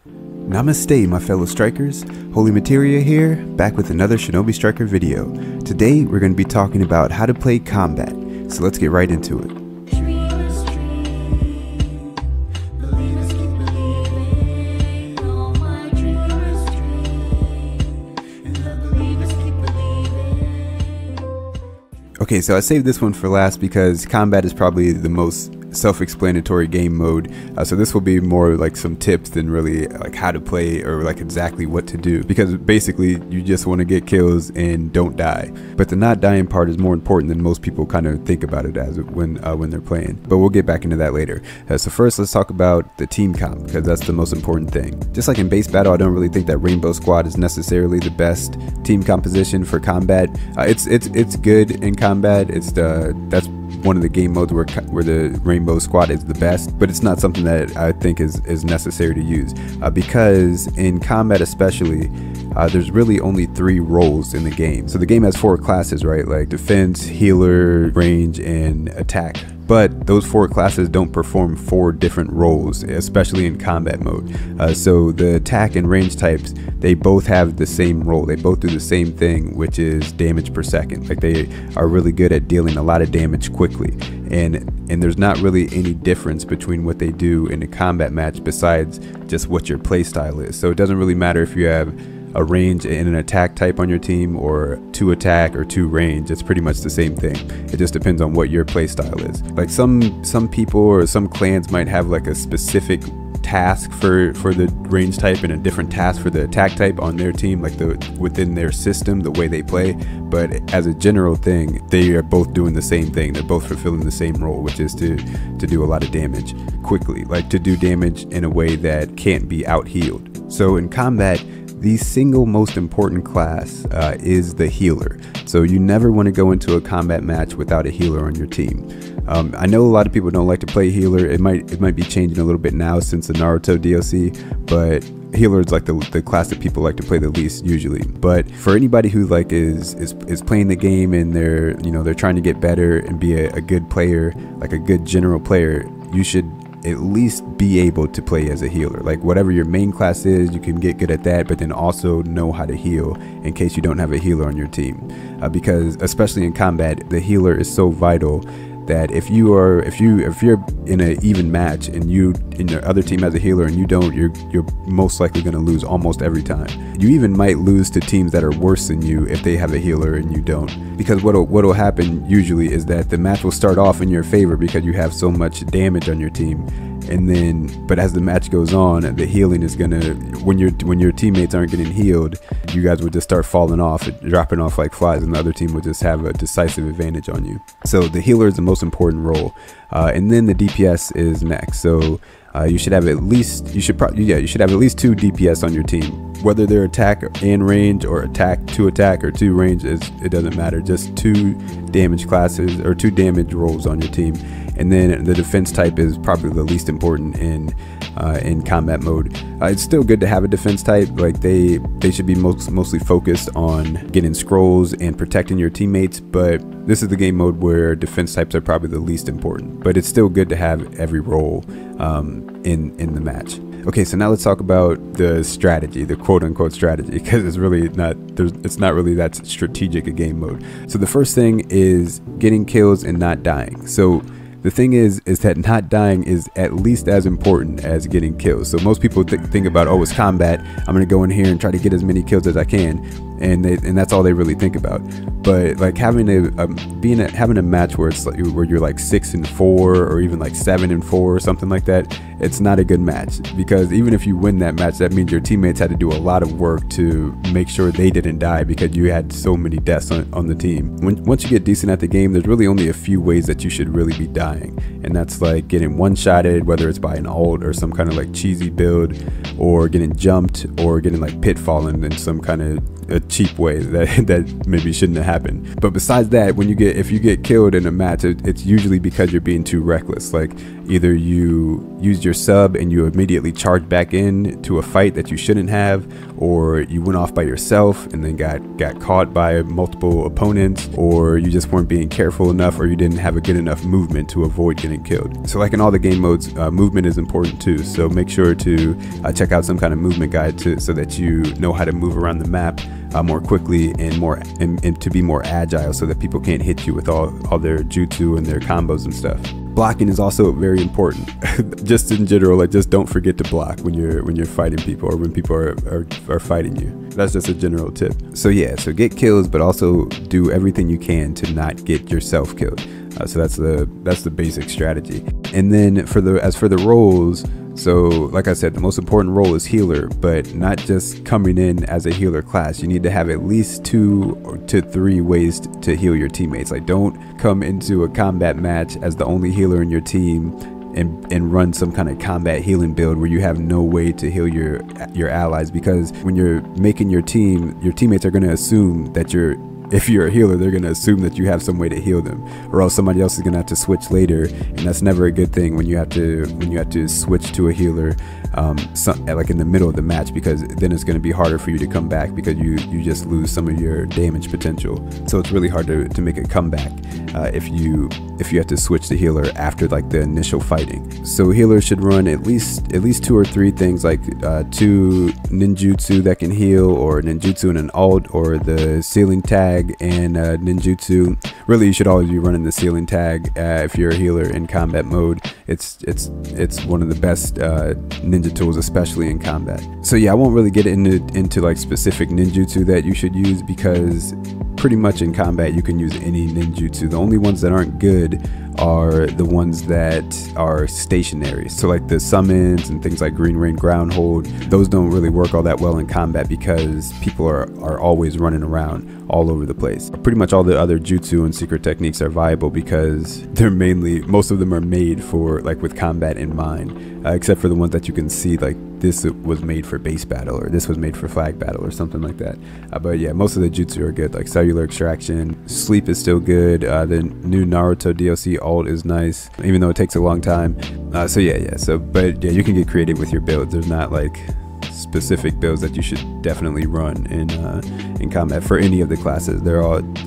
Namaste, my fellow strikers. Holy Materia here, back with another Shinobi Striker video. Today we're going to be talking about how to play combat, so let's get right into it. Okay, so I saved this one for last because combat is probably the most self-explanatory game mode, so this will be more like some tips than really like how to play or like exactly what to do, because basically you just want to get kills and don't die. But the not dying part is more important than most people kind of think about it as when they're playing, but we'll get back into that later. So first let's talk about the team comp, because that's the most important thing. Just like in base battle, I don't really think that Rainbow Squad is necessarily the best team composition for combat. It's good in combat. That's one of the game modes where the Rainbow Squad is the best, but it's not something that I think is necessary to use, because in combat especially, there's really only 3 roles in the game. So the game has 4 classes, right? Like defense, healer, range, and attack. But those 4 classes don't perform 4 different roles, especially in combat mode. So the attack and range types, they both have the same role. They both do the same thing, which is damage per second. Like they are really good at dealing a lot of damage quickly. And there's not really any difference between what they do in a combat match besides just what your play style is. So it doesn't really matter if you have a range and an attack type on your team, or 2 attack or 2 range. It's pretty much the same thing. It just depends on what your play style is. Like some people or some clans might have like a specific task for the range type and a different task for the attack type on their team, like within their system, the way they play. But as a general thing, they are both doing the same thing. They're both fulfilling the same role, which is to do a lot of damage quickly, like to do damage in a way that can't be out healed. So in combat, the single most important class is the healer. So you never want to go into a combat match without a healer on your team. I know a lot of people don't like to play healer. It might be changing a little bit now since the Naruto DLC, but healer is like the class that people like to play the least usually. But for anybody who like is playing the game and they're trying to get better and be a good player, like a good general player, you should at least be able to play as a healer. Like whatever your main class is, you can get good at that, but then also know how to heal in case you don't have a healer on your team, because especially in combat, the healer is so vital that if you're in an even match and your other team has a healer and you don't, you're most likely going to lose almost every time. You even might lose to teams that are worse than you if they have a healer and you don't, because what'll happen usually is that the match will start off in your favor because you have so much damage on your team, and then but as the match goes on, the healing is gonna, when your teammates aren't getting healed, you guys would just start falling off, dropping off like flies, and the other team would just have a decisive advantage on you. So the healer is the most important role, and then the DPS is next. So you should have at least 2 DPS on your team, whether they're attack and range, or two attack or 2 range, it doesn't matter. Just 2 damage classes or 2 damage roles on your team. And then the defense type is probably the least important in combat mode. It's still good to have a defense type. Like they should be mostly focused on getting scrolls and protecting your teammates, but this is the game mode where defense types are probably the least important. But it's still good to have every role in the match. Okay, so now let's talk about the strategy, the quote-unquote strategy, because it's not really that strategic a game mode. So the first thing is getting kills and not dying. So the thing is that not dying is at least as important as getting kills. So most people think about, oh, it's combat, I'm gonna go in here and try to get as many kills as I can, and that's all they really think about. But like having a match where it's like, where you're like 6-4 or even like 7-4 or something like that, it's not a good match, because even if you win that match, that means your teammates had to do a lot of work to make sure they didn't die because you had so many deaths on the team. Once you get decent at the game, there's really only a few ways that you should really be dying, and that's like getting one-shotted, whether it's by an ult or some kind of like cheesy build, or getting jumped, or getting like pitfallen in some kind of a cheap way that maybe shouldn't have happened. But besides that, if you get killed in a match, it's usually because you're being too reckless. Like either you used your sub and you immediately charged back in to a fight that you shouldn't have, or you went off by yourself and then got caught by multiple opponents, or you just weren't being careful enough, or you didn't have a good enough movement to avoid getting killed. So like in all the game modes, movement is important too. So make sure to check out some kind of movement guide so that you know how to move around the map more quickly and to be more agile, so that people can't hit you with all their jutsu and their combos and stuff. Blocking is also very important. Just in general, like just don't forget to block when you're fighting people, or when people are fighting you. That's just a general tip. So yeah, so get kills, but also do everything you can to not get yourself killed. So that's the basic strategy. And then as for the roles, so like I said, the most important role is healer, but not just coming in as a healer class. You need to have at least 2 to 3 ways to heal your teammates. Like don't come into a combat match as the only healer in your team and run some kind of combat healing build where you have no way to heal your allies, because when you're making your teammates are going to assume that if you're a healer, they're going to assume that you have some way to heal them, or else somebody else is going to have to switch later, and that's never a good thing when you have to switch to a healer like in the middle of the match, because then it's going to be harder for you to come back, because you just lose some of your damage potential. So it's really hard to make a comeback if you have to switch to healer after like the initial fighting. So healers should run at least 2 or 3 things, like 2 ninjutsu that can heal, or ninjutsu and an ult, or the ceiling tag and ninjutsu. Really, you should always be running the ceiling tag if you're a healer in combat mode. It's one of the best ninja tools, especially in combat. So yeah, I won't really get into like specific ninjutsu that you should use, because pretty much in combat you can use any ninjutsu. The only ones that aren't good are the ones that are stationary. So like the summons and things like Green Rain Ground Hold, those don't really work all that well in combat, because people are always running around all over the place. Pretty much all the other jutsu and secret techniques are viable, because most of them are made for like with combat in mind, except for the ones that you can see, like this was made for base battle, or this was made for flag battle, or something like that. But yeah, most of the jutsu are good, like cellular extraction. Sleep is still good. The new Naruto DLC ult is nice, even though it takes a long time. So yeah. But yeah, you can get creative with your builds. There's not like specific builds that you should definitely run in combat for any of the classes.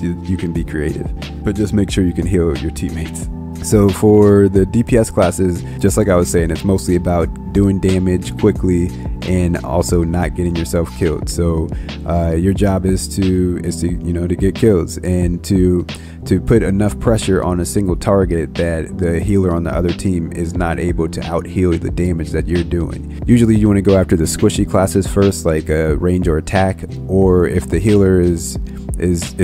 You can be creative, but just make sure you can heal your teammates. So for the DPS classes, just like I was saying, it's mostly about doing damage quickly and also not getting yourself killed. So your job is to get kills and to put enough pressure on a single target that the healer on the other team is not able to out heal the damage that you're doing. Usually you want to go after the squishy classes first, like range or attack, or if the healer is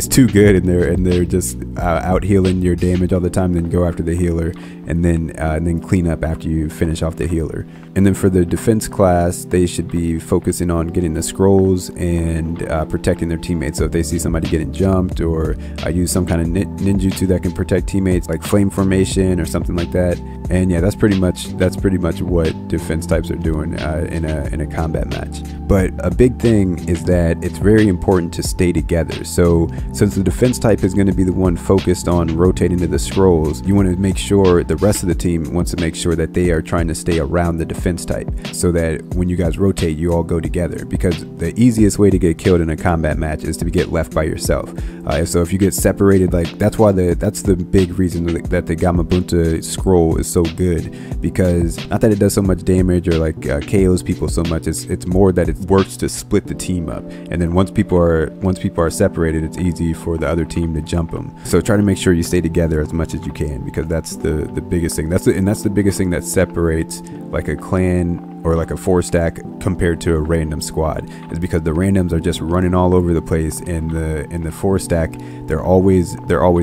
too good and they're just out healing your damage all the time, then go after the healer and then clean up after you finish off the healer. And then for the defense class, they should be focusing on getting the scrolls and protecting their teammates. So if they see somebody getting jumped, or use some kind of ninjutsu that can protect teammates, like flame formation or something like that. And yeah, that's pretty much what defense types are doing in a combat match. But a big thing is that it's very important to stay together. So since the defense type is going to be the one focused on rotating to the scrolls, you want to make sure the rest of the team wants to make sure that they are trying to stay around the defense type, so that when you guys rotate, you all go together. Because the easiest way to get killed in a combat match is to get left by yourself. So if you get separated, like that's the big reason that the Gamabunta scroll is so good, because not that it does so much damage or like KOs people so much, it's more that it works to split the team up, and then once people are separated, it's easy for the other team to jump them. So try to make sure you stay together as much as you can, because that's the biggest thing. That's the biggest thing that separates like a clan or like a 4-stack compared to a random squad, is because the randoms are just running all over the place, and the 4-stack, they're always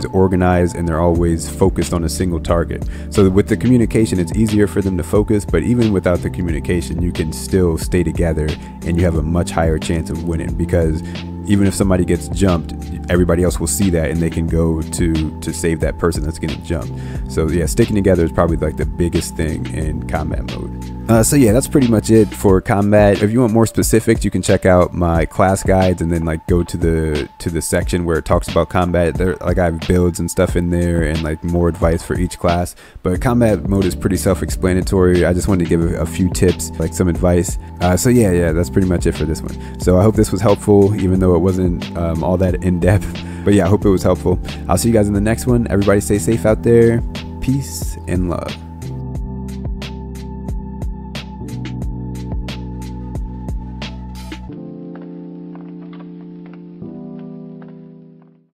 organized and they're always focused on a single target. So with the communication, it's easier for them to focus, but even without the communication, you can still stay together and you have a much higher chance of winning, because even if somebody gets jumped, everybody else will see that and they can go to save that person that's getting jumped. So yeah, sticking together is probably like the biggest thing in combat mode. So yeah, that's pretty much it for combat. If you want more specifics, you can check out my class guides and then like go to the section where it talks about combat. There, like I have builds and stuff in there and like more advice for each class. But combat mode is pretty self-explanatory. I just wanted to give a few tips, like some advice. So yeah, that's pretty much it for this one. So I hope this was helpful, even though it wasn't all that in-depth. But yeah, I hope it was helpful. I'll see you guys in the next one. Everybody stay safe out there. Peace and love.